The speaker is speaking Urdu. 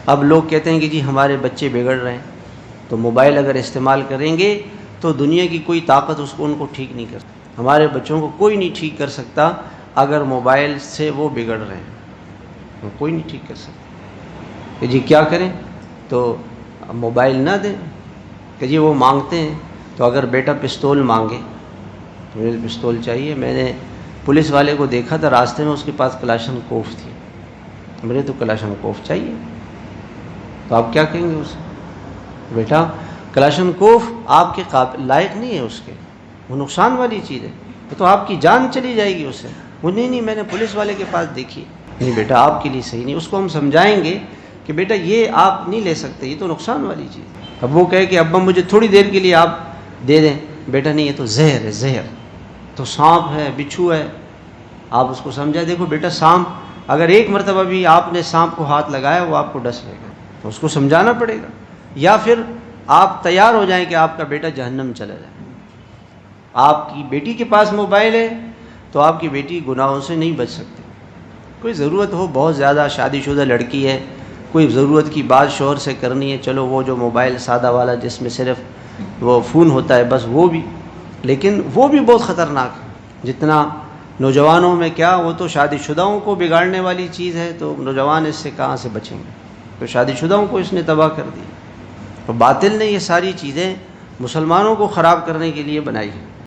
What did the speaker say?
اب لوگ کہتے ہیں کہ جی ہمارے بچے بگڑ رہے ہیں، تو موبائل اگر استعمال کریں گے تو دنیا کی کوئی طاقت ان کو ٹھیک نہیں کر سکتی، ہمارے بچوں کو کوئی نہیں ٹھیک کر سکتا اگر موبائل سے وہ بگڑ رہے ہیں، کوئی نہیں ٹھیک کر سکتا۔ کہ جی کیا کریں؟ تو موبائل نہ دیں، کہ جی وہ مانگتے ہیں، تو اگر بیٹا پستول مانگے تو مجھے پستول چاہیے، میں نے پولیس والے کو دیکھا تھا راستے میں، اس کے پاس کلاشن کوف تھی، مجھے تو کلاشن کوف چاہیے، تو آپ کیا کہیں گے اسے؟ بیٹا کلاشن کوف آپ کے لائق نہیں ہے، اس کے وہ نقصان والی چیز ہے، وہ تو آپ کی جان چلی جائے گی اس سے۔ وہ نہیں میں نے پولیس والے کے پاس دیکھی، نہیں بیٹا آپ کے لیے صحیح نہیں، اس کو ہم سمجھائیں گے کہ بیٹا یہ آپ نہیں لے سکتے، یہ تو نقصان والی چیز ہے۔ اب وہ کہے کہ ابا مجھے تھوڑی دیر کے لیے آپ دے دیں، بیٹا نہیں یہ تو زہر ہے، زہر تو سانپ ہے، بچھو ہے، آپ اس کو سمجھائیں، دیکھو بیٹا سانپ اگر ایک مرتبہ بھی آپ نے سانپ کو ہاتھ لگایا وہ آپ کو ڈس لے گا، تو اس کو سمجھانا پڑے گا، یا پھر آپ تیار ہو جائیں کہ آپ کا بیٹا جہنم چلا جائے۔ آپ کی بیٹی کے پاس موبائل ہے تو آپ کی بیٹی گناہوں سے نہیں بچ سکتی، کوئی ضرورت ہو، بہت زیادہ شادی شدہ لڑکی ہے، کوئی ضرورت کی بات شوہر سے کرنی ہے، چلو وہ جو موبائل سادہ والا جس میں صرف وہ فون ہوتا ہے بس وہ بھی، لیکن وہ بھی بہت خطرناک ہے۔ جتنا نوجوانوں میں کیا، وہ تو شادی شدہوں کو بگاڑنے والی چیز ہے، تو نوجوان اس سے کہاں سے بچیں گے؟ تو شادی شدہوں کو اس نے تباہ کر دی، اور باطل نے یہ ساری چیزیں مسلمانوں کو خراب کرنے کے لیے بنائی ہے۔